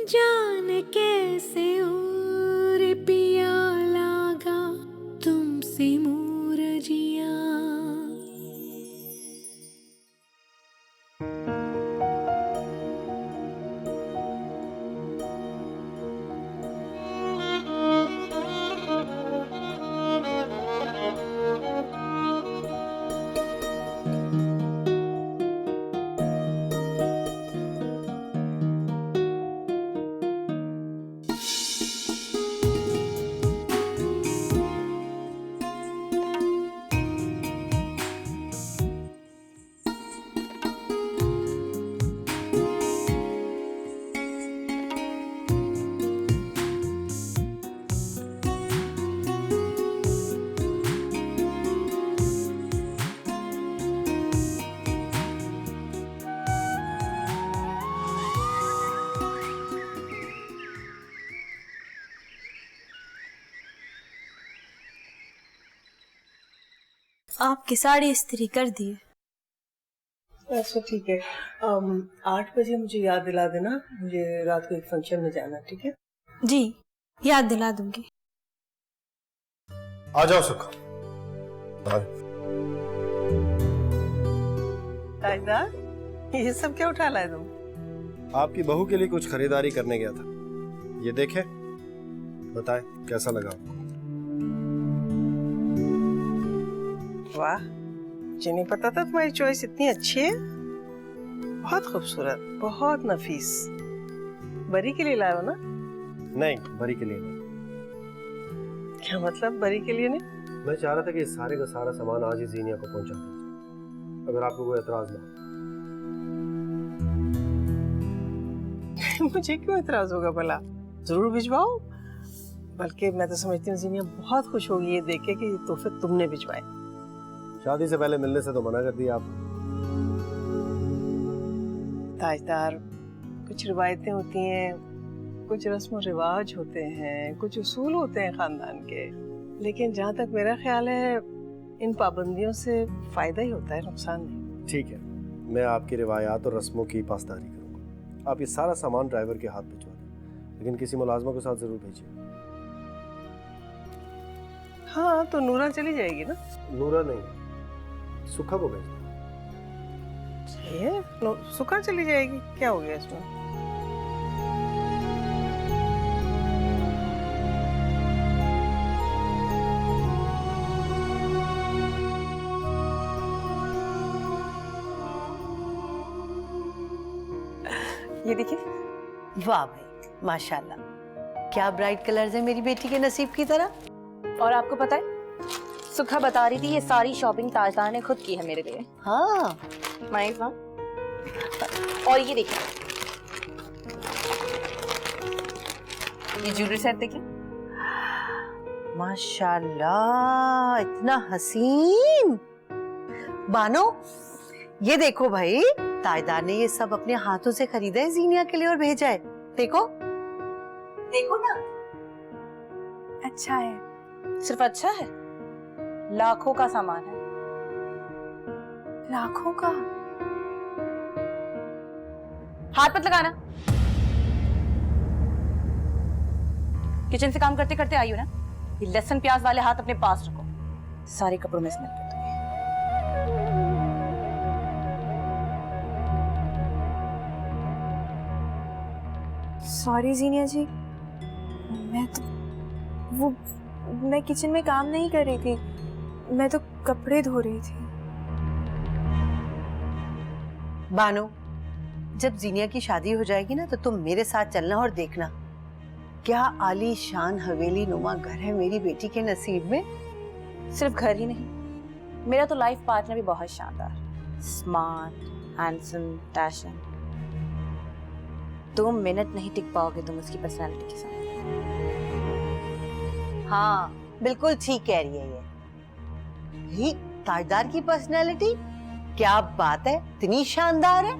जाने कैसे और पिया लागा तुमसे मोर जिया। आपकी साड़ी इस्त्री कर दी है। अच्छा ठीक है। 8 बजे मुझे याद दिला देना, मुझे रात को एक फंक्शन में जाना, ठीक है? जी याद दिला दूंगी। आ जाओ सुख। ताजदार, ये सब क्या उठा लाए तुम? आपकी बहू के लिए कुछ खरीदारी करने गया था, ये देखे, बताएं कैसा लगा आपको? वाह, मुझे नहीं पता था तुम्हारी चॉइस इतनी अच्छी है। बहुत खूबसूरत, बहुत नफीस। बरी के लिए लाए हो ना? नहीं, बरी के लिए नहीं। क्या मतलब बरी के लिए नहीं? मैं चाह रहा था कि सारे का सारा सामान आज ही जीनिया को पहुंचा दें, अगर आपको कोई एतराज ना हो। मुझे क्यों एतराज होगा भला? जरूर भिजवाओ। बल्कि मैं तो समझती हूँ जीनिया बहुत खुश होगी ये देख के कि ये तोहफे तुमने भिजवाए। शादी से पहले मिलने से तो मना कर दिया आप। ताजदार, कुछ रिवायतें होती हैं, कुछ रस्म रिवाज होते हैं, कुछ उसूल होते हैं खानदान के, लेकिन जहाँ तक मेरा ख्याल है इन पाबंदियों से फायदा ही होता है, नुकसान नहीं। ठीक है, मैं आपकी रिवायात और रस्मों की पासदारी करूंगा। आप ये सारा सामान ड्राइवर के हाथ भिजवा दें, लेकिन किसी मुलाजमा के साथ जरूर भेजिए। हाँ तो नूरा चली जाएगी ना? नूरा नहीं, सुखा को भेजना। सुखा चली जाएगी, क्या हो गया इसमें? ये देखिए। वाह भाई, माशाल्लाह, क्या ब्राइट कलर्स है मेरी बेटी के नसीब की तरह। और आपको पता है, सुखा बता रही थी ये सारी शॉपिंग ताजदार ने खुद की है मेरे लिए। हाँ नाइस ना? और ये देखिए, ये ज्वेलरी सेट देखिए। माशाल्लाह, इतना हसीन। बानो, ये देखो भाई, ताजदार ने ये सब अपने हाथों से खरीदा है जीनिया के लिए और भेजा है। देखो देखो ना। अच्छा है। सिर्फ अच्छा है, लाखों का सामान है। लाखों का? हाथ मत लगाना। किचन से काम करते करते आई हो ना, ये लहसुन प्याज वाले हाथ अपने पास रखो, सारे कपड़ों में स्मेल कर दूंगी। सॉरी जीनिया जी, मैं किचन में काम नहीं कर रही थी, मैं तो कपड़े धो रही थी। बानो, जब जीनिया की शादी हो जाएगी ना तो तुम मेरे साथ चलना और देखना क्या आलीशान हवेली नुमा घर है मेरी बेटी के नसीब में। सिर्फ घर ही नहीं, मेरा तो लाइफ पार्टनर भी बहुत शानदार, स्मार्ट, हैंडसम, डैशिंग। 2 मिनट नहीं टिक पाओगे तुम उसकी पर्सनालिटी के साथ। हाँ बिल्कुल ठीक कह रही है ये ताजदार की पर्सनालिटी, क्या बात है, इतनी शानदार है।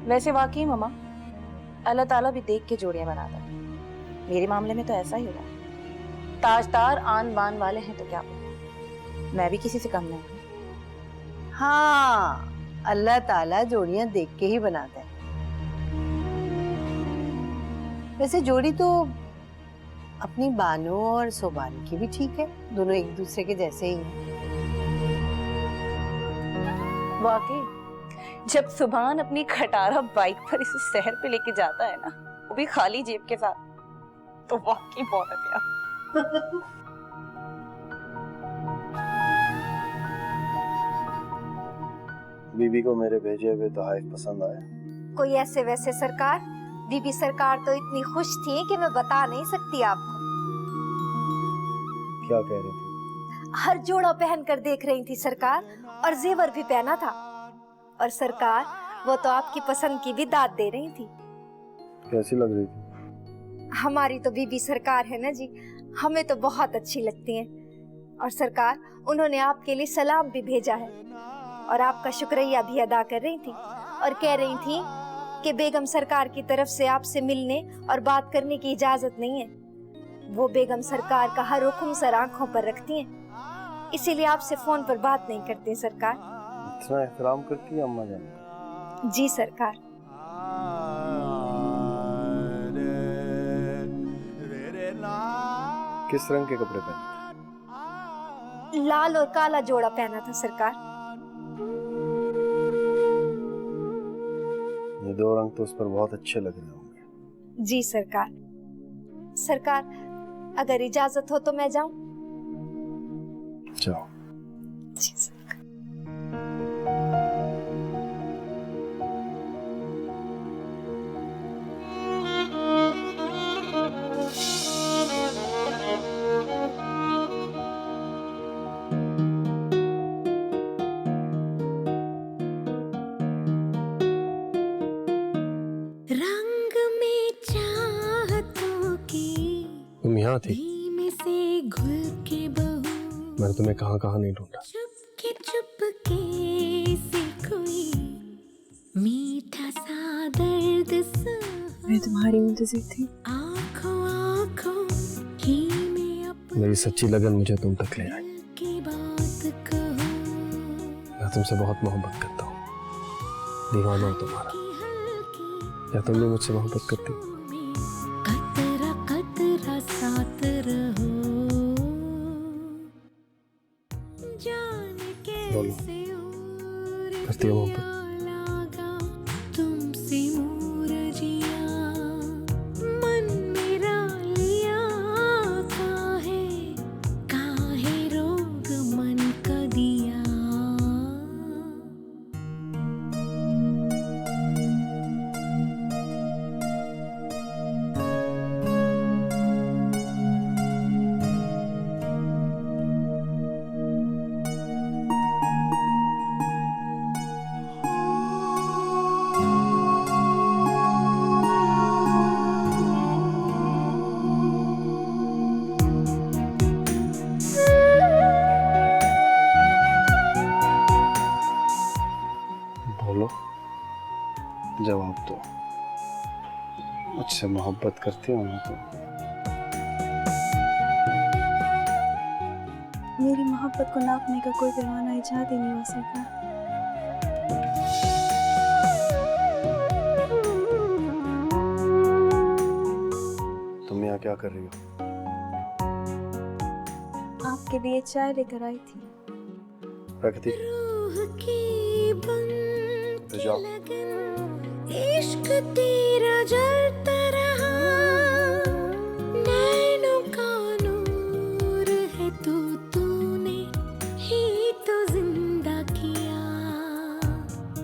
वैसे वाकई मम्मा, अल्लाह ताला भी देख के जोड़ियां बनाता है। मेरे मामले में तो ऐसा ही हुआ। ताजदार आन बान वाले हैं तो क्या बोलूं, मैं भी किसी से कम नहीं हूं। हाँ, अल्लाह ताला जोड़ियां देख के ही बनाता है। वैसे जोड़ी तो अपनी बानो और सोबान की भी ठीक है, दोनों एक दूसरे के जैसे ही हैं। वाकई जब सुभान अपनी खटारा बाइक पर इसे शहर पे लेके जाता है ना, वो भी खाली जेब के साथ, तो वाकई बहुत है प्यार। बीबी को मेरे भेजे हुए तोहफे पसंद आए? कोई ऐसे वैसे सरकार, बीबी सरकार तो इतनी खुश थी कि मैं बता नहीं सकती आपको। क्या कह रही थी? हर जोड़ा पहन कर देख रही थी सरकार, और जेवर भी पहना था। और सरकार वो तो आपकी पसंद की भी दाद दे रही थी। कैसी लग रही थी? हमारी तो बीबी सरकार है ना जी, हमें तो बहुत अच्छी लगती हैं। और सरकार उन्होंने आपके लिए सलाम भी भेजा है और आपका शुक्रिया भी अदा कर रही थी, और कह रही थी कि बेगम सरकार की तरफ से आपसे मिलने और बात करने की इजाजत नहीं है। वो बेगम सरकार का हर हुक्म सर आंखों पर रखती हैं, इसीलिए आपसे फोन पर बात नहीं करते सरकार। इतना एहतराम करती है अम्मा जान? जी सरकार। किस रंग के कपड़े पहने? लाल और काला जोड़ा पहना था सरकार। ये दो रंग तो उस पर बहुत अच्छे लग रहे होंगे। जी सरकार। सरकार अगर इजाजत हो तो मैं जाऊं? जाओ। जी सरकार। रंग में चाहतों की तुम यहाँ थी? धीमे से घुल के बहू, मैंने तुम्हें कहाँ कहाँ नहीं ढूंढा। चुपके से कोई मीठा सा दर्द सा मैं तुम्हारी इंतजार थी। आँखों आँखों ही में अपने मेरी सच्ची लगन मुझे तुम तक ले आई। दिल की बात कहो, मैं तुमसे बहुत मोहब्बत करता हूँ, दीवाना हूँ तुम्हारा। क्या तुम भी मुझसे मोहब्बत करती? कतरा कतरा साथ रहो, जाने कैसे और करती हो मोहब्बत? लगा तुमसे मूरजिया, मन मेरा लिया काहे रोग मन का दिया। बोलो, जवाब दो। मुझसे मोहब्बत करती हो ना तुम? मेरी मोहब्बत को नापने का कोई पैमाना इजाद ही नहीं हो सका। तुम यहाँ क्या कर रही हो? आपके लिए चाय लेकर आई थी। रखती? रूह की बन तो जाओ। लगन इश्क तेरा जलता रहा, नैनों का नूर है तूने ही तो जिंदा किया।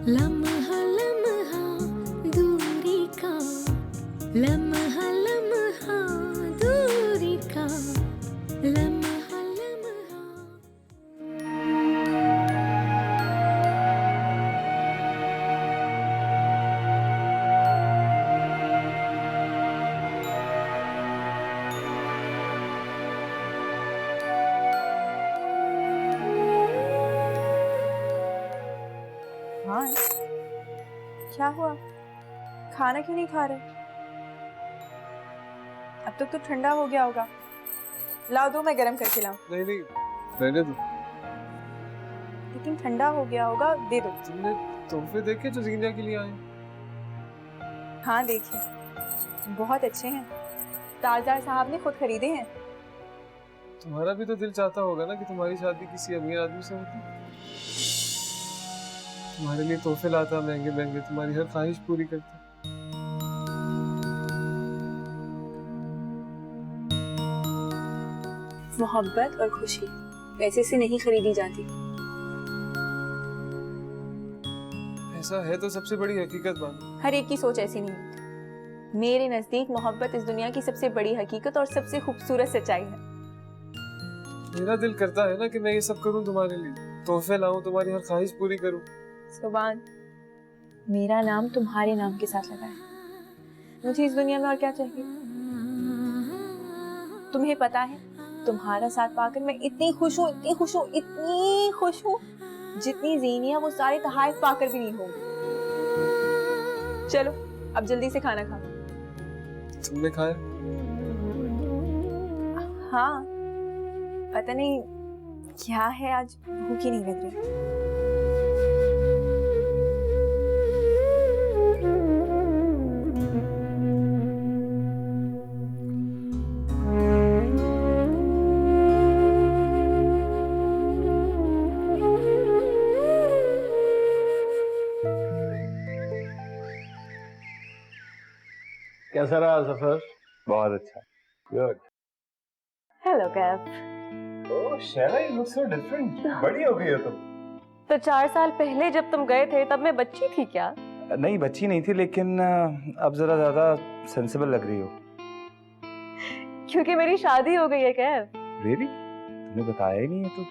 लम्हा लम्हा दूरी का, लम्हा लम्हा दूरी का, लम्हा लम्हा। हाँ, क्या हुआ? खाना क्यों नहीं खा रहे? अब तक तो ठंडा हो गया होगा। लाओ दो, मैं गरम करके लाऊं। नहीं नहीं, रहने दो। लेकिन ठंडा हो गया होगा, दे दो। तुमने तोहफे देखे जो जीनिया के लिए आए? हाँ देखिए। बहुत अच्छे हैं, ताजदार साहब ने खुद खरीदे हैं। तुम्हारा भी तो दिल चाहता होगा ना कि तुम्हारी शादी किसी अमीर आदमी से होती। तुम्हारे लिए तोहफे लाता महंगे महंगे, तुम्हारी हर ख्वाहिश पूरी करता। मोहब्बत और खुशी पैसे से नहीं खरीदी जाती। ऐसा है तो सबसे बड़ी हकीकत मानो। हर एक की सोच ऐसी नहीं होती। मेरे नजदीक मोहब्बत इस दुनिया की सबसे बड़ी हकीकत और सबसे खूबसूरत सच्चाई है। मेरा दिल करता है ना कि मैं ये सब करूं तुम्हारे लिए, तोहफे लाऊं, तुम्हारी हर ख्वाहिश पूरी करूं। सुभान, मेरा नाम तुम्हारे नाम के साथ लगा है। मुझे इस दुनिया में और क्या चाहिए? तुम्हें पता है, तुम्हारा साथ पाकर मैं इतनी खुश हूँ, इतनी खुश हूँ, इतनी खुश हूँ जितनी ज़ीनिया वो सारे तहाइफ पाकर भी नहीं होंगी। चलो अब जल्दी से खाना खाओ। तुमने खाया? हाँ, पता नहीं क्या है, आज भूख ही नहीं लग रही। कैसा रहा सफर? बहुत अच्छा। Good. Hello Kaif. Oh Shaila, you look so different. बड़ी हो गई हो तुम। तो 4 साल पहले जब तुम गए थे तब मैं बच्ची थी क्या? नहीं बच्ची नहीं थी, लेकिन अब जरा ज्यादा सेंसिबल लग रही हो। क्योंकि मेरी शादी हो गई है कैफ। रियली? तुमने बताया ही नहीं है तो।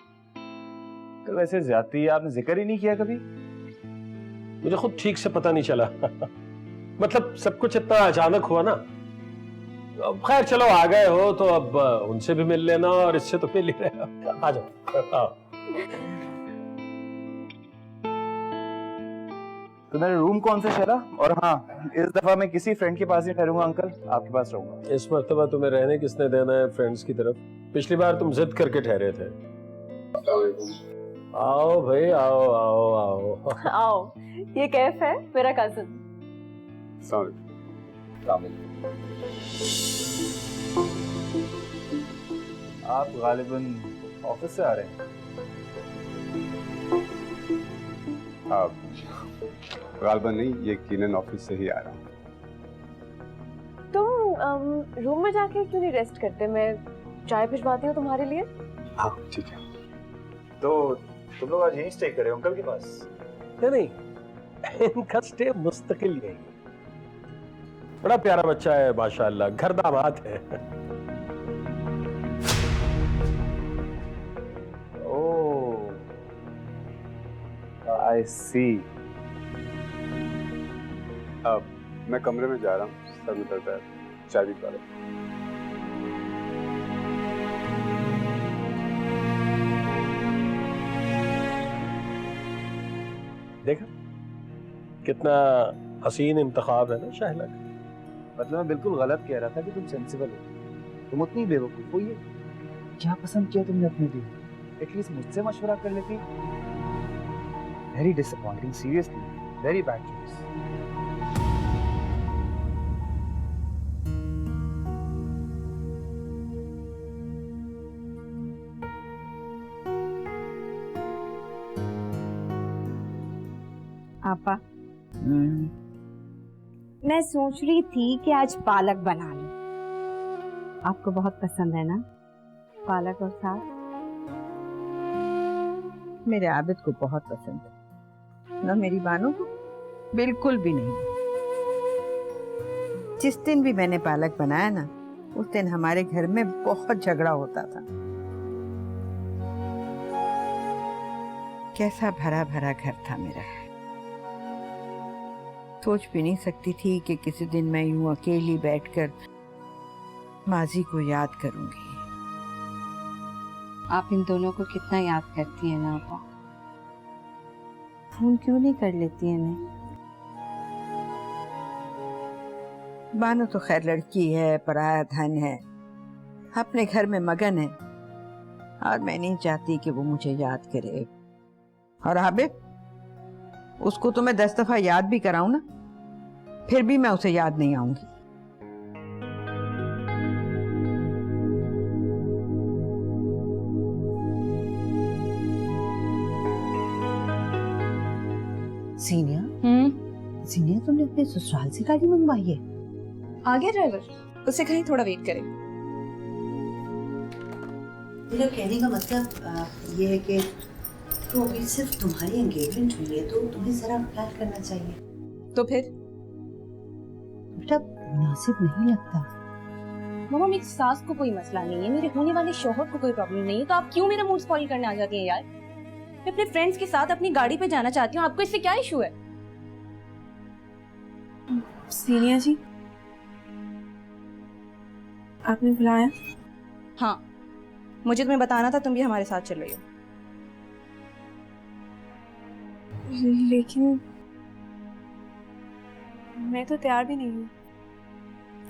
कल वैसे ज्यादती आपने जिक्र ही नहीं किया कभी। मुझे खुद ठीक से पता नहीं चला। मतलब सब कुछ इतना अचानक हुआ ना। अब खैर चलो, आ गए हो तो अब उनसे भी मिल लेना और इससे तो मिल ही रहे हो। आ जाओ। तो मेरा रूम कौन सा शैला? और हाँ, इस दफा मैं किसी फ्रेंड के पास नहीं ठहरूंगा अंकल, आपके पास रहूंगा। इस मर्तबा तुम्हें रहने किसने देना है फ्रेंड्स की तरफ? पिछली बार तुम जिद करके ठहरे थे। आओ भाई, आओ आओ आओ। आओ, ये कैफ है मेरा कजिन। आप गालिबन ऑफिस से आ रहे हैं? आप गालिबन नहीं, ये यकीनन ऑफिस से ही आ रहा हूँ। तुम रूम में जाके क्यों नहीं रेस्ट करते? मैं चाय भिजवाती हूँ तुम्हारे लिए। हाँ ठीक है। तो तुम लोग आज यहीं स्टे करे अंकल के पास? नहीं, इनका स्टे मुस्तकिल यही। बड़ा प्यारा बच्चा है माशाल्लाह, घर दामाद है। ओह, आई सी। अब मैं कमरे में जा रहा हूँ, सर में दर्द है, चाय भी पा रहा हूँ। देखा कितना हसीन इंतखाब है ना शहला का। मतलब मैं बिल्कुल गलत कह रहा था कि तुम सेंसिबल हो। तुम उतनी बेवकूफ हो। ये क्या पसंद किया तुमने अपने लिए? एटलीस्ट मुझसे मशवरा कर लेती। Very disappointing, seriously very bad choice. आपा, मैं सोच रही थी कि आज पालक बना लूं। आपको बहुत पसंद है ना पालक और साग? मेरे आबिद को बहुत पसंद है ना, मेरी बानो को बिल्कुल भी नहीं। जिस दिन भी मैंने पालक बनाया ना, उस दिन हमारे घर में बहुत झगड़ा होता था। कैसा भरा भरा घर था मेरा। सोच भी नहीं सकती थी कि किसी दिन मैं यूं अकेली बैठकर माजी को याद करूंगी। आप इन दोनों को कितना याद करती हैं ना आपा? फोन क्यों नहीं कर लेती हैं इन्हें? बानो तो खैर लड़की है, पराया धन है, अपने घर में मगन है, और मैं नहीं चाहती कि वो मुझे याद करे। और आबिद, उसको तो मैं 10 दफा याद भी कराऊं ना, फिर भी मैं उसे याद नहीं आऊंगी। सीनिया सीनिया, तुमने अपने ससुराल से गाड़ी मंगवाई है? आ गया ड्राइवर, उससे कहीं थोड़ा वेट करें। मेरा कहने का मतलब ये है कि तो अभी सिर्फ तुम्हारी एंगेजमेंट हुई है तो तुम्हें जरा प्लान करना चाहिए। तो फिर बेटा मुनासिब नहीं लगता। मामा मेरी सास को कोई मसला नहीं है, मेरे होने वाले शौहर को कोई प्रॉब्लम नहीं है, तो आप क्यों मेरा मूड स्पॉइल करने आ जाती हैं यार? मैं अपने फ्रेंड्स के साथ अपनी गाड़ी पे जाना चाहती हूँ, आपको इससे क्या इशू है? सीनिया जी, आपने बुलाया? हाँ, मुझे तुम्हें बताना था तुम भी हमारे साथ चल रही हो। लेकिन मैं तो तैयार भी नहीं हूँ।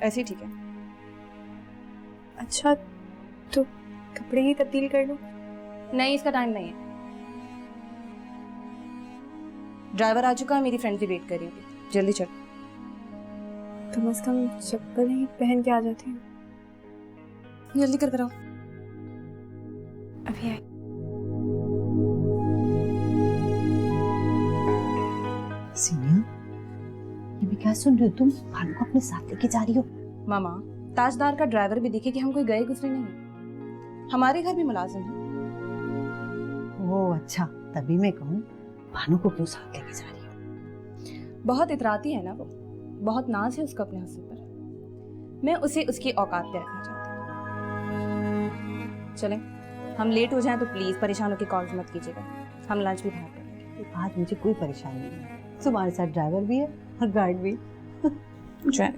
ऐसे ही ठीक है। अच्छा, तो कपड़े ही तब्दील कर लो। नहीं, इसका टाइम नहीं है। ड्राइवर आ चुका है, मेरी फ्रेंड भी वेट कर रही होगी, जल्दी चल। कम से कम चप्पल ही पहन के आ जाती हूँ। जल्दी कर कराओ। अभी आई। सीनिया, ये भी क्या सुन रही हो तुम? भानु को अपने साथ लेके जा रही हो? मामा, ताजदार का ड्राइवर भी दिखे कि हम कोई गए गुजरे नहीं, हमारे घर भी मुलाजिम है। ओह अच्छा, तभी मैं कहूँ भानु को क्यों साथ लेके जा रही हो? बहुत इतराती है ना वो, बहुत नाज है उसका अपने हस्बैंड पर। मैं उसे उसकी औकात पे रखना चाहती हूँ। चलें, हम लेट हो जाएं तो प्लीज परेशान होकर कॉल मत कीजिएगा, हम लंच भी बाहर करेंगे। आज मुझे कोई परेशानी नहीं है, तुम्हारे साथ ड्राइवर भी है और गार्ड भी। जय।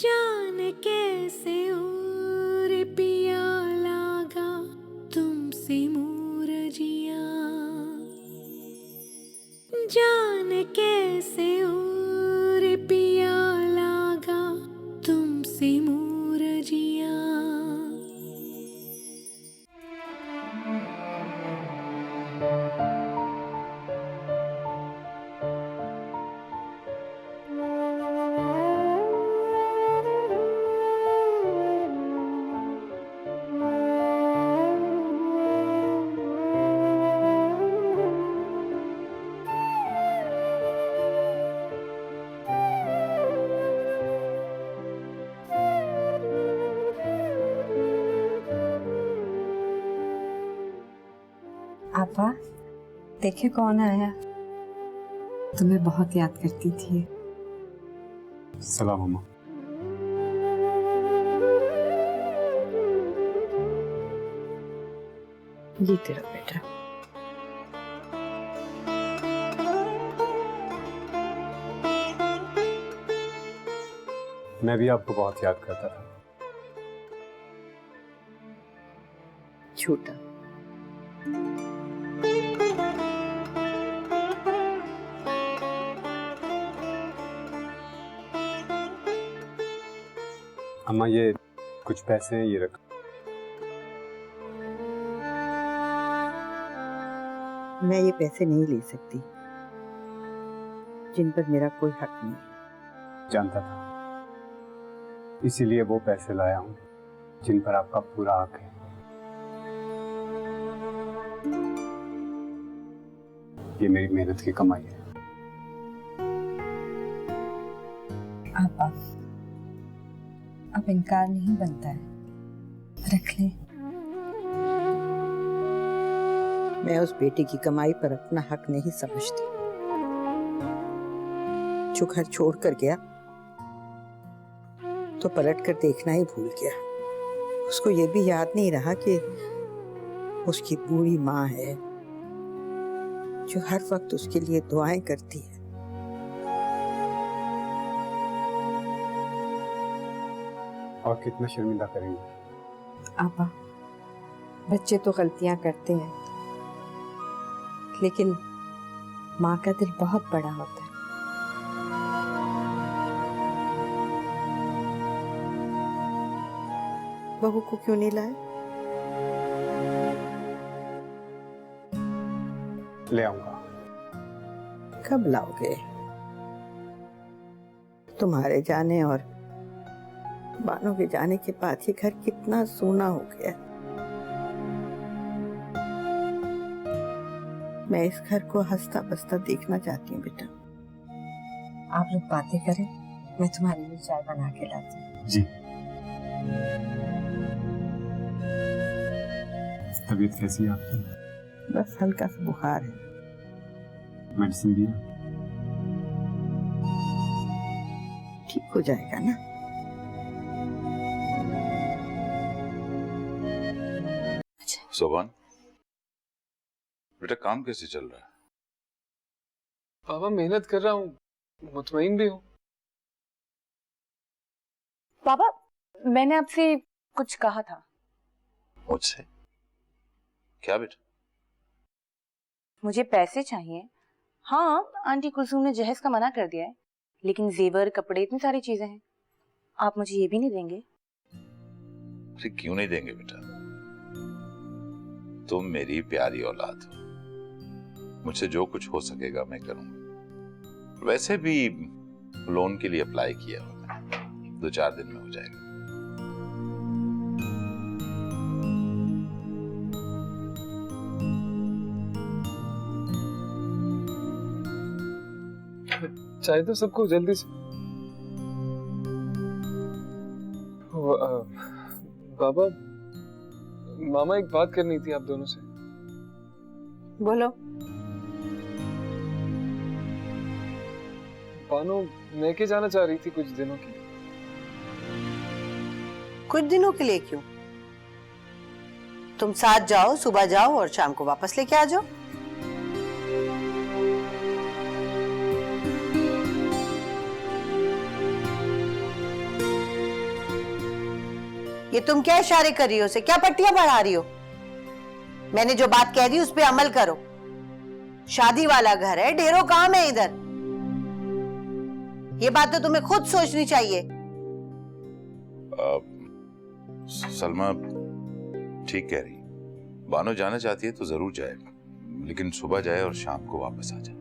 जान कैसे और पिया लागा तुमसे मूरजिया, जान कैसे और पिया लागा तुमसे मूरजिया। आपा, देखे कौन आया? तुम्हें बहुत याद करती थी। सलाम अम्मा। ये तेरा बेटा। मैं भी आपको बहुत याद करता था। छोटा अम्मा, ये कुछ पैसे हैं, ये रख। मैं ये पैसे नहीं ले सकती जिन पर मेरा कोई हक नहीं। जानता था, इसीलिए वो पैसे लाया हूँ जिन पर आपका पूरा हक है। ये मेरी मेहनत की कमाई है। आपा, अब इनकार नहीं बनता है, रख ले। मैं उस बेटे की कमाई पर अपना हक नहीं समझती जो घर छोड़ कर गया तो पलट कर देखना ही भूल गया। उसको ये भी याद नहीं रहा कि उसकी बूढ़ी माँ है जो हर वक्त उसके लिए दुआएं करती है। और कितना शर्मिंदा करेंगे। आपा, बच्चे तो गलतियां करते हैं, लेकिन माँ का दिल बहुत बड़ा होता है। बहू को क्यों नहीं लाए? ले आऊंगा। कब लाओगे? तुम्हारे जाने और बानो के जाने के बाद ये घर कितना सूना हो गया। मैं इस घर को हंसता बसता देखना चाहती हूँ बेटा। आप लोग बातें करें, मैं तुम्हारे लिए चाय बना के लाती हूँ। जी। तबीयत कैसी है आपकी? बस हल्का सा बुखार है। मेडिसिन दिया? ठीक हो जाएगा ना? सोबान, बेटा काम कैसे चल रहा है? पापा मेहनत कर रहा हूँ, मुतमईन भी हूँ। पापा, मैंने आपसे कुछ कहा था। मुझसे? क्या बेटा? मुझे पैसे चाहिए। हाँ, आंटी कुलसूम ने जहेज का मना कर दिया है, लेकिन जेवर, कपड़े, इतनी सारी चीजें हैं। आप मुझे ये भी नहीं देंगे? अरे क्यों नहीं देंगे बेटा? तुम मेरी प्यारी औलाद हो, मुझसे जो कुछ हो सकेगा मैं करूंगा। वैसे भी लोन के लिए अप्लाई किया हुआ मैंने, 2-4 दिन में हो जाएगा। चाहे तो सबको जल्दी से। बाबा, मामा एक बात करनी थी आप दोनों से। बोलो। बानो मैके जाना चाह रही थी कुछ दिनों के लिए। कुछ दिनों के लिए क्यों? तुम साथ जाओ, सुबह जाओ और शाम को वापस लेके आ जाओ। ये तुम क्या इशारे कर रही हो? से क्या पट्टियां बढ़ा रही हो? मैंने जो बात कह दी उस पे अमल करो। शादी वाला घर है, ढेरों काम है इधर। ये बात तो तुम्हें खुद सोचनी चाहिए। सलमा ठीक कह रही। बानो जाना चाहती है तो जरूर जाए, लेकिन सुबह जाए और शाम को वापस आ जाए।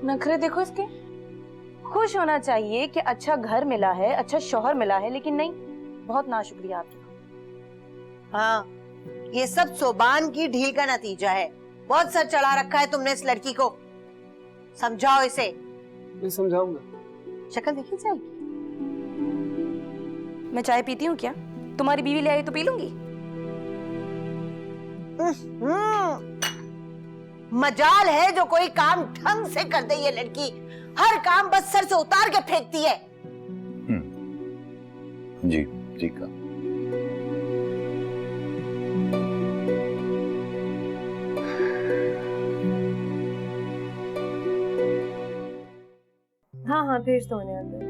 नखरे देखो इसके। खुश होना चाहिए कि अच्छा घर मिला है, अच्छा शौहर मिला है, लेकिन नहीं, बहुत नाशुक्रिया आपका। हाँ, ये सब सोबान की ढील का नतीजा है। बहुत सर चढ़ा रखा है तुमने इस लड़की को। समझाओ इसे। मैं समझाऊंगा। शक्ल देखी जाएगी। मैं चाय पीती हूँ क्या? तुम्हारी बीवी ले आई तो पी लूंगी। मजाल है जो कोई काम ढंग से कर दे ये लड़की। हर काम बस सर से उतार के फेंकती है। जी ठीक है। हाँ हाँ, भेज दो उन्हें अंदर।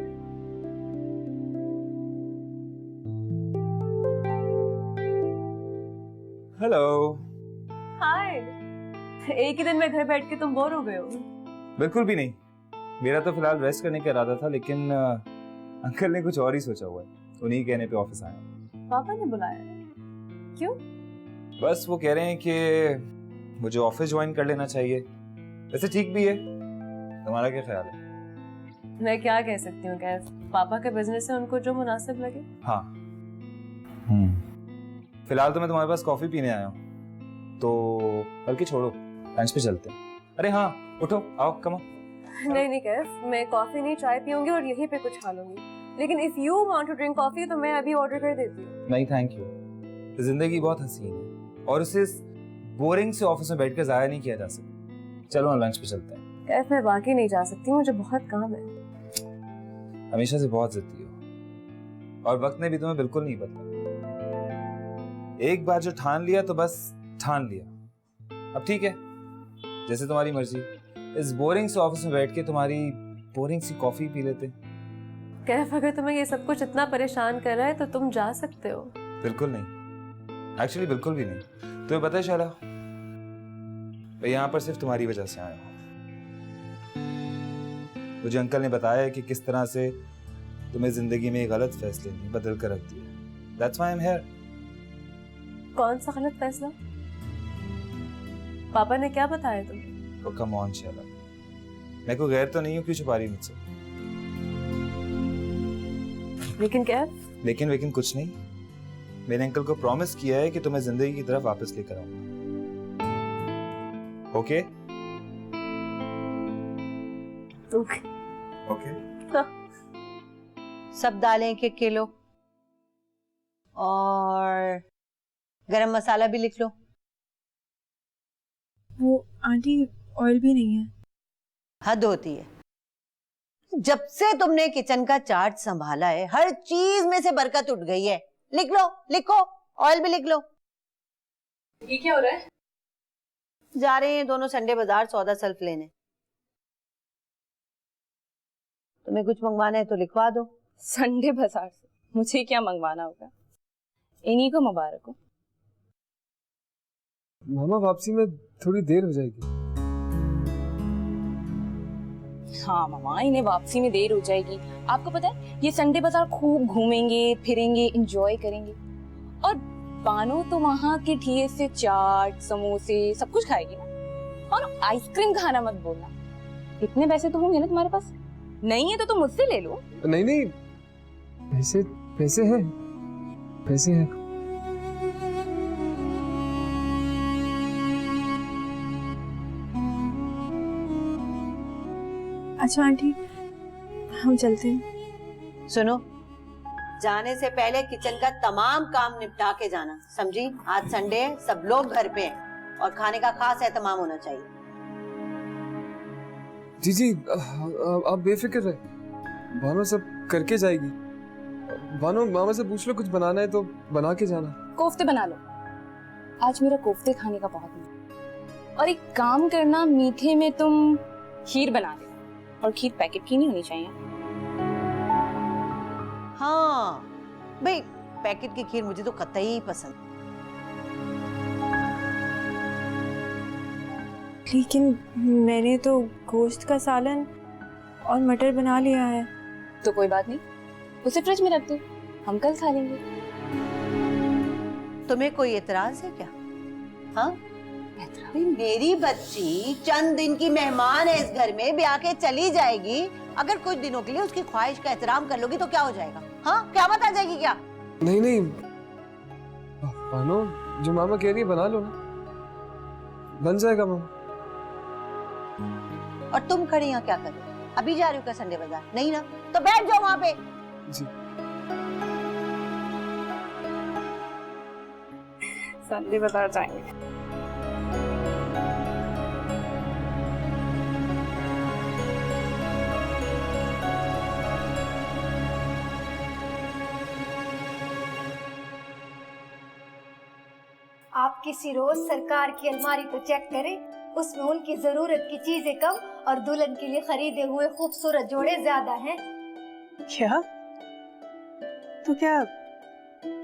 हेलो। हाय। एक ही दिन में घर बैठ के तुम बोर हो गए हो? बिल्कुल भी नहीं। मेरा तो फिलहाल रेस्ट करने का इरादा था, लेकिन अंकल ने कुछ और ही सोचा हुआ है। उन्हीं कहने पे ऑफिस आया। पापा ने बुलाया है? क्यों? बस वो कह रहे हैं कि मुझे ऑफिस ज्वाइन कर लेना चाहिए। वैसे ठीक भी है। तुम्हारा क्या ख्याल है? मैं क्या कह सकती हूँ, कैफ पापा का बिजनेस है, उनको जो मुनासिब लगे। हाँ। फिलहाल तो मैं तुम्हारे पास कॉफी पीने आया हूँ, तो बल्कि छोड़ो, लंच पे चलते हैं। अरे हाँ, उठो, आओ, कम। नहीं नहीं कैफ, मैं कॉफी नहीं चाय पीऊंगी और यहीं पे कुछ खा लूंगी। लेकिन if you want to drink coffee तो मैं अभी ऑर्डर कर देती हूँ। नहीं थैंक यू। जिंदगी बहुत हसीन है और उसे बोरिंग से ऑफिस में बैठकर जाया नहीं किया जा सकता। चलो ना लंच पे चलते हैं। कैफ मैं वाकई नहीं जा सकती, मुझे बहुत काम है। हमेशा से बहुत जिद्दी हो, और वक्त ने भी तुम्हें बिल्कुल नहीं बदला। एक बार जो ठान लिया तो बस ठान लिया। अब ठीक है, जैसे तुम्हारी मर्जी। इस बोरिंग से ऑफिस में बैठ के तुम्हारी बोरिंग सी कॉफी पी लेते। कैफ, अगर तुम्हें ये सब कुछ इतना परेशान कर रहा है तो तुम जा सकते हो। बिल्कुल नहीं, एक्चुअली बिल्कुल भी नहीं। तुम्हें पता है शाला, मैं यहाँ पर सिर्फ तुम्हारी वजह से आया हूँ। मुझे अंकल ने बताया कि किस तरह से तुम्हें जिंदगी में गलत फैसले ने बदल कर रख दिया। That's why I'm here. कौन सा गलत फैसला? पापा ने क्या बताया तुम्हें? तो कम ऑन शाला, मैं कोई गैर तो नहीं हूँ, क्यों छुपा रही मुझसे? लेकिन क्या? लेकिन कुछ नहीं। मैंने अंकल को प्रॉमिस किया है कि तुम्हें जिंदगी की तरफ वापस लेकर आऊंगा। ओके? ओके। सब दालें 1-1 किलो और गरम मसाला भी लिख लो। वो आंटी, ऑयल भी नहीं है। हद होती है। जब से तुमने किचन का चार्ज संभाला है, हर चीज में से बरकत उठ गई है। लिख लो, लिखो, ऑयल भी लिख लो। ये क्या हो रहा है? जा रहे हैं दोनों संडे बाजार सौदा सल्फ लेने। तुम्हें कुछ मंगवाना है तो लिखवा दो। संडे बाजार से मुझे क्या मंगवाना होगा? इन्हीं को मुबारक हो। मामा, वापसी में थोड़ी देर हो जाएगी। हाँ मामा, इन्हें वापसी में देर हो जाएगी। आपको पता है, ये संडे बाजार खूब घूमेंगे फिरेंगे, एंजॉय करेंगे। और बानो तो वहाँ के ठिए से चाट समोसे सब कुछ खाएगी ना। और आइसक्रीम खाना मत बोलना। इतने पैसे तो होंगे ना तुम्हारे पास? नहीं है तो तुम मुझसे ले लो। नहीं, पैसे हैं। अच्छा आंटी, हम चलते हैं। सुनो, जाने से पहले किचन का तमाम काम निपटा के जाना, समझी? आज संडे है, सब लोग घर पे हैं और खाने का खास एहतमाम होना चाहिए। जी, आप बेफिक्र रहे, बानो सब करके जाएगी। बानो, मामा से पूछ लो कुछ बनाना है तो बना के जाना। कोफ्ते बना लो, आज मेरा कोफ्ते खाने का बहुत मन है। और एक काम करना, मीठे में तुम खीर बना देना। और खीर पैकेट की नहीं होनी चाहिए। हाँ भाई, पैकेट की खीर मुझे तो कतई पसंद। लेकिन मैंने तो गोश्त का सालन और मटर बना लिया है। तो कोई बात नहीं, उसे फ्रिज में रख दो, हम कल खा लेंगे। तुम्हें कोई एतराज है क्या? हाँ, मेरी बच्ची चंद दिन की मेहमान है इस घर में, ब्याह के चली जाएगी। अगर कुछ दिनों के लिए उसकी ख्वाहिश का एहतराम कर लोगी तो क्या हो जाएगा? हाँ, क्या बात आ जाएगी क्या? नहीं, बानो, जो मामा कह रही है बना लो ना, बन जाएगा मामा। और तुम खड़ी यहाँ क्या कर रहे हो? अभी जा रही हो क्या संडे बाजार? नहीं ना, तो बैठ जाओ वहाँ पे। जी। संडे बाजार जाएंगे। आप किसी रोज सरकार की अलमारी तो चेक करें, उसमें उनकी जरूरत की चीजें कम और दुल्हन के लिए खरीदे हुए खूबसूरत जोड़े ज्यादा हैं। क्या? तो क्या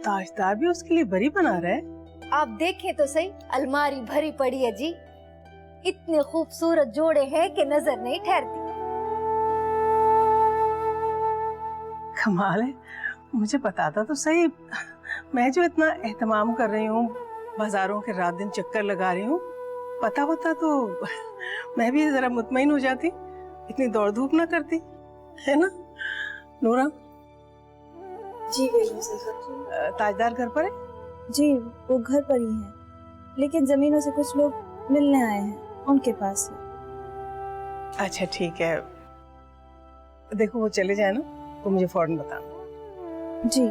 ताजदार भी उसके लिए बरी बना रहा है? आप देखें तो सही, अलमारी भरी पड़ी है जी। इतने खूबसूरत जोड़े हैं कि नजर नहीं ठहरती। कमाल है, मुझे बताता तो सही। मैं जो इतना एहतमाम कर रही हूँ, बाजारों के रात दिन चक्कर लगा रही हूँ, पता होता तो मैं भी जरा मुतमईन हो जाती, इतनी दौड़ धूप ना करती, है ना नूरा? जी ताजदार घर पर है? जी, वो घर पर ही है, लेकिन जमीनों से कुछ लोग मिलने आए हैं, उनके पास है। अच्छा ठीक है, देखो वो चले जाए ना तो मुझे फौरन बताना। जी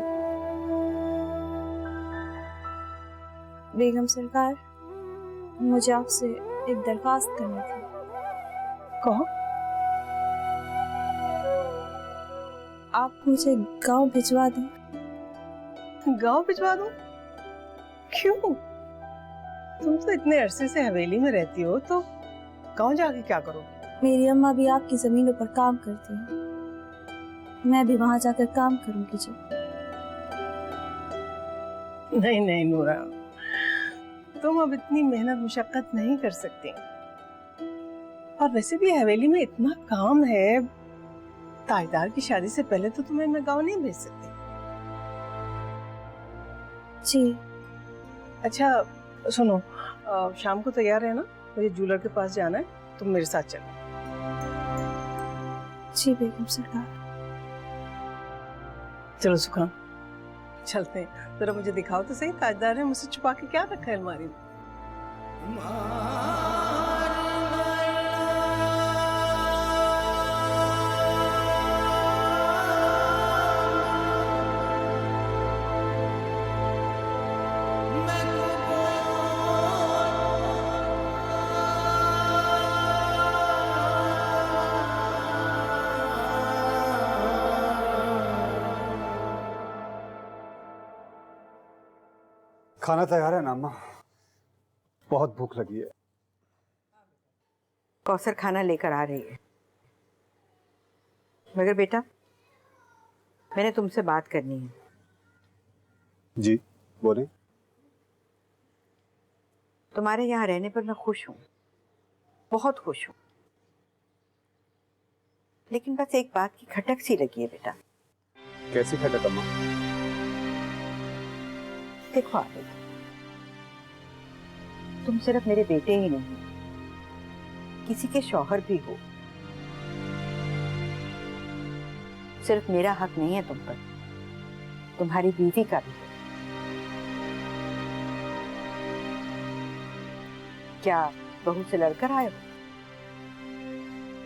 बेगम सरकार, मुझे आपसे एक दरखास्त करनी थी। कहो। आप मुझे गांव भिजवा दें। गांव भिजवा दूं? क्यों? तुम तो इतने अरसे से हवेली में रहती हो, तो गांव जाके क्या करोगी? मेरी अम्मा भी आपकी जमीनों पर काम करती है, मैं भी वहां जाकर काम करूंगी जी। नहीं नहीं नूरा, तुम अब इतनी मेहनत मुशक्कत नहीं कर सकती। और वैसे भी हवेली में इतना काम है, ताजदार की शादी से पहले तो तुम्हें मैं गांव नहीं भेज सकती। जी। अच्छा सुनो, शाम को तैयार है ना? मुझे ज्वेलर के पास जाना है, तुम मेरे साथ चलो। जी बेगम सरकार। चलो सुखा, चलते हैं। जरा मुझे दिखाओ तो सही, ताजदार है मुझसे छुपा के क्या रखा है अलमारी में? खाना तैयार है ना अम्मा? बहुत भूख लगी है। कौसर खाना लेकर आ रही है। मगर बेटा, मैंने तुमसे बात करनी है। जी बोलें। तुम्हारे यहाँ रहने पर मैं खुश हूँ, बहुत खुश हूँ, लेकिन बस एक बात की खटक सी लगी है बेटा। कैसी खटक अम्मा? देखो आबिद, तुम सिर्फ मेरे बेटे ही नहीं, किसी के शौहर भी हो। सिर्फ मेरा हक नहीं है तुम पर, तुम्हारी बीवी का भी है। क्या बहू से लड़कर आए हो?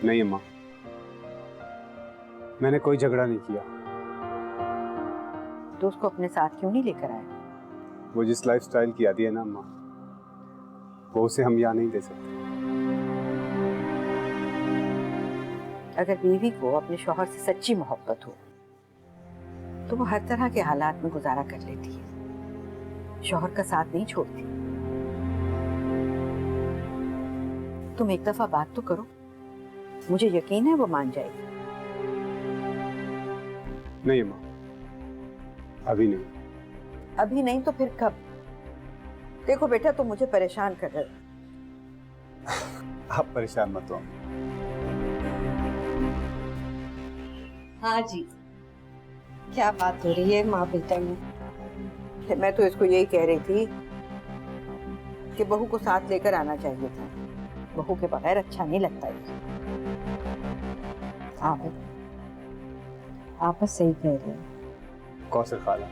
नहीं अम्मा, मैंने कोई झगड़ा नहीं किया। तो उसको अपने साथ क्यों नहीं लेकर आए? वो जिस लाइफस्टाइल की आदी है ना अम्मा, वो उसे हम यहाँ नहीं दे सकते। अगर बीवी को अपने शौहर से सच्ची मोहब्बत हो तो वो हर तरह के हालात में गुजारा कर लेती है, शौहर का साथ नहीं छोड़ती। तुम एक दफा बात तो करो, मुझे यकीन है वो मान जाएगी। नहीं अम्मा, अभी नहीं। अभी नहीं तो फिर कब? देखो बेटा, तुम मुझे परेशान कर रहे हो। आप परेशान मत हो। हाँ जी, क्या बात हो रही है माँ बेटा में? मैं तो इसको यही कह रही थी कि बहू को साथ लेकर आना चाहिए था, बहू के बगैर अच्छा नहीं लगता है। आप बस सही कह रहे हैं। कौसर खाला,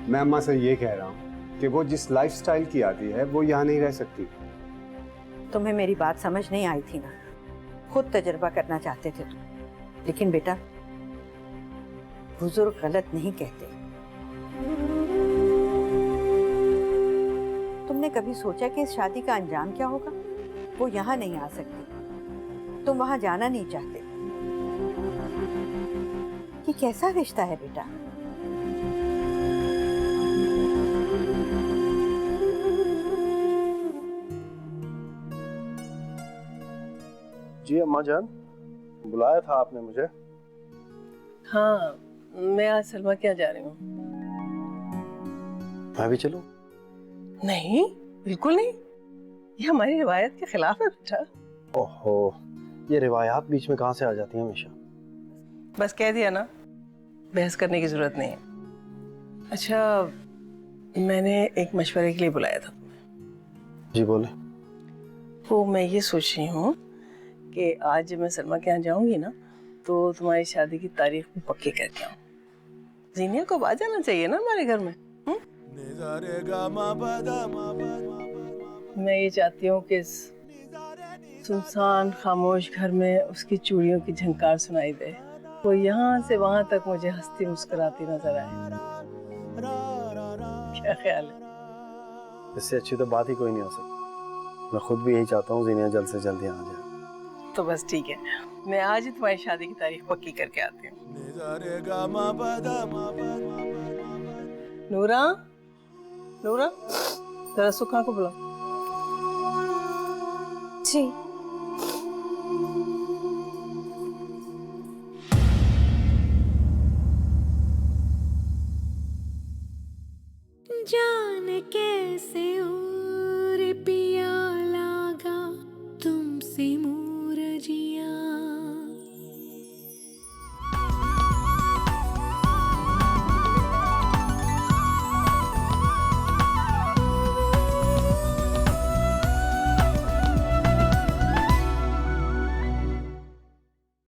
मैं अम्मा से ये कह रहा हूँ कि वो जिस लाइफस्टाइल की आदी है वो यहाँ नहीं रह सकती। तुम्हें मेरी बात समझ नहीं आई थी ना, खुद तजुर्बा करना चाहते थे तुम, लेकिन बेटा बुजुर्ग गलत नहीं कहते। तुमने कभी सोचा कि इस शादी का अंजाम क्या होगा? वो यहाँ नहीं आ सकती, तुम वहां जाना नहीं चाहते। ये कैसा रिश्ता है बेटा? जी अम्मा जान, बुलाया था आपने मुझे? हाँ, मैं आज सलमा के यहाँ जा रही हूँ। मैं भी चलूं? नहीं, बिल्कुल नहीं, ये हमारी रिवायत के खिलाफ है बेटा। ओहो, ये रिवायात बीच में कहाँ से आ जाती हैं हमेशा? बस कह दिया ना, बहस करने की जरूरत नहीं है। अच्छा, मैंने एक मशवरे के लिए बुलाया था। जी बोले। वो मैं ये सोच रही हूँ कि आज जब मैं सलमा के यहाँ जाऊंगी ना, तो तुम्हारी शादी की तारीख भी पक्की करके आऊँ। जीनिया को आ जाना चाहिए ना हमारे घर में। मैं ये चाहती हूँ कि इस सुनसान खामोश घर में उसकी चूड़ियों की झंकार सुनाई दे, वो यहाँ से वहां तक मुझे हंसती मुस्कुराती नजर आए। क्या ख्याल है? इससे अच्छी तो बात ही कोई नहीं हो सकती। मैं खुद भी यही चाहता हूँ जीनिया जल्द से जल्द यहाँ आ जाए। तो बस ठीक है, मैं आज ही तुम्हारी शादी की तारीख पक्की करके आती हूँ। नूरा, नूरा, जरा सुखा को बुला। जी। जान कैसे